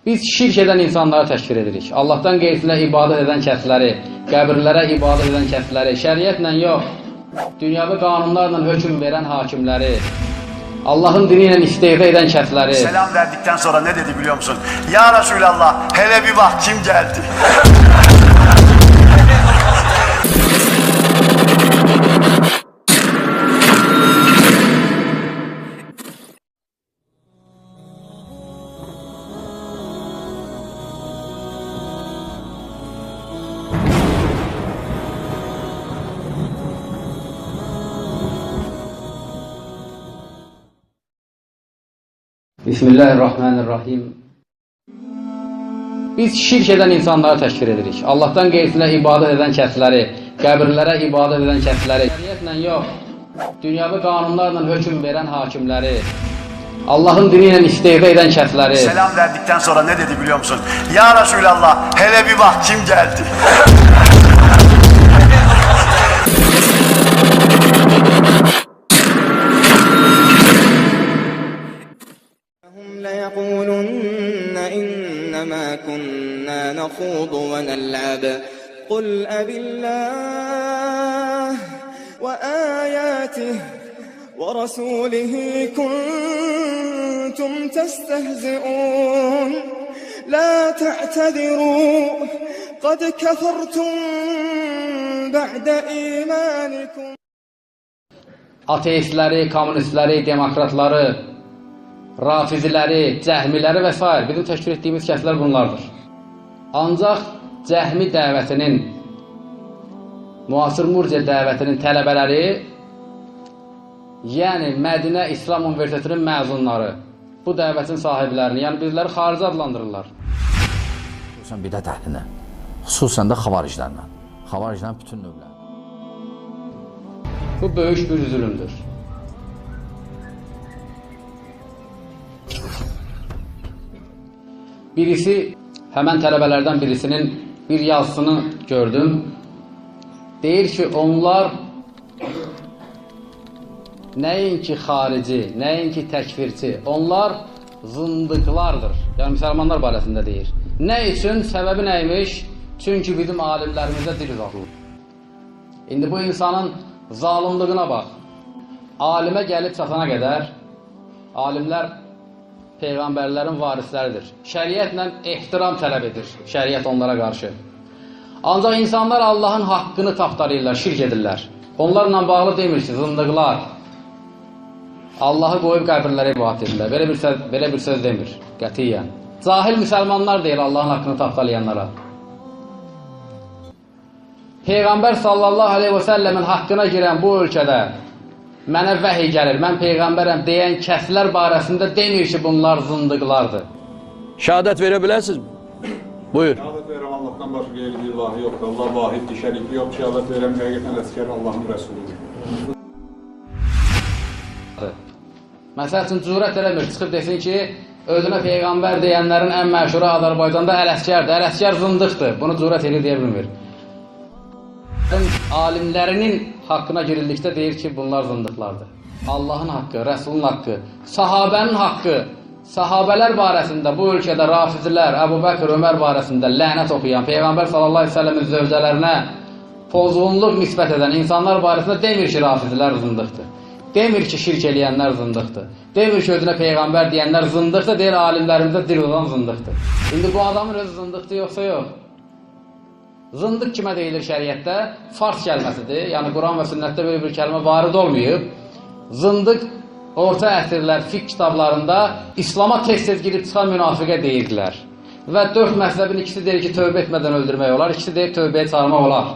Biz şirk edən insanları təşkil edirik. Allahdan qeyrisinə ibadət edən kəsləri, qəbirlərə ibadət edən kəsləri, şəriətlə yox, dünyavi qanunlarla hökm verən hakimləri, Allah'ın diniyle istihza edən kəsləri. Selam verdikten sonra ne dedi biliyor musun? Ya Resulallah, hele bir bak kim geldi. Bismillahirrahmanirrahim. Biz şirk edən insanları təşkil edirik. Allahdan qeyrisinə ibadət edən kəsləri, qəbirlərə ibadət edən kəsləri, şəriətlə yox, dünyavi qanunlarla hökm verən hakimləri, Allah'ın diniyle istihza edən kəsləri. Selam verdikten sonra ne dedi biliyor musun? Ya Resulallah, hele bir bak kim geldi. ليقولن إنما كنا نخوض ونلعب قل أبالله وآياته ورسوله كنتم تستهزئون لا تعتذروا قد كفرتم بعد إيمانكم. Ateistləri, komünistləri, demokratları, rafiziləri, cəhmiləri və s. bizim təşkil etdiyimiz kəslər bunlardır. Ancaq cəhmi dəvətinin, müasir murciə dəvətinin tələbələri, yəni Mədinə İslam Universitetinin məzunları, bu dəvətin sahiblərini, yəni bizləri xarici adlandırırlar. Xüsusən bidət əhlinə, xüsusən də xavariclərlə, xavariclərin bütün növləri. Bu böyük bir zülümdür. Birisi, həmən tələbələrdən birisinin bir yazısını gördüm. Deyir ki, onlar nəinki xarici, nəinki təkfirçi, onlar zındıqlardır. Yəni, müsəlmanlar barəsində deyir. Nə üçün? Səbəbi nəymiş? Çünki bizim alimlərimizə dil uzatılır. İndi bu insanın zalımlığına bax. Alimə gəlib çatana qədər, alimlər Peyğəmbərlərin varisləridir. Şəriətlə ehtiram tələb edir, şəriət onlara qarşı. Ancaq insanlar Allahın haqqını tapdarıyırlar, şirk edirlər. Onlarla bağlı demir ki, zındıqlar Allahı qoyub qəbirlərə ibadət edirlər. Belə bir söz demir, qətiyyən. Cahil müsəlmanlar deyir Allahın haqqını tapdalayanlara. Peyğəmbər sallallahu aleyhi və səlləmin haqqına girən bu ölkədə mənə vəhiy gəlir, mən Peyğəmbərəm deyən kəslər barəsində demir ki, bunlar zındıqlardır. Şəhadət verə bilərsinizmi? Buyur. Şəhadət verəm Allahdan başqa qeyri bir ilahi yoxdur. Allah vahiddir, şəriki yox. Şəhadət verəm həqiqətən əsgər Allahın rəsuludur. Məsəl üçün, cürət eləmir, çıxıb desin ki, özünə Peyğəmbər deyənlərin ən məşhuru Azərbaycanda Ələsgərdir, Ələsgər zındıqdır. Bunu cürət elə deyə bilmir. Alimlərinin haqqına girildikdə deyir ki, bunlar zındıqlardır. Allahın haqqı, Rəsulun haqqı, sahabənin haqqı, sahabələr barəsində bu ölkədə rafizlər, Əbu Bəkr, Ömər barəsində lənət oxuyan, Peyğəmbər sallallahu aleyhi ve sellemin zövcələrinə pozğunluq nisbət edən insanlar barəsində demir ki, rafizlər zındıqdır. Demir ki, şirk eləyənlər zındıqdır. Demir ki, özünə Peyğəmbər deyənlər zındıqdır, deyir alimlərimizdə dil olan zındıqdır. İndi bu adamın özü zındıqdır yoxsa yox? Zındıq kimə deyilir şəriətdə? Fars kəlməsidir. Yəni, Quran və sünnətdə böyle bir kəlmə varid olmayıb. Zındıq, orta əsrlər, fiqh kitablarında İslama tez-tez girib çıxan münafiqə deyirdilər. Və 4 məzhəbin ikisi deyir ki, tövbə etmədən öldürmək olar, ikisi deyir tövbəyə çağırmaq olar.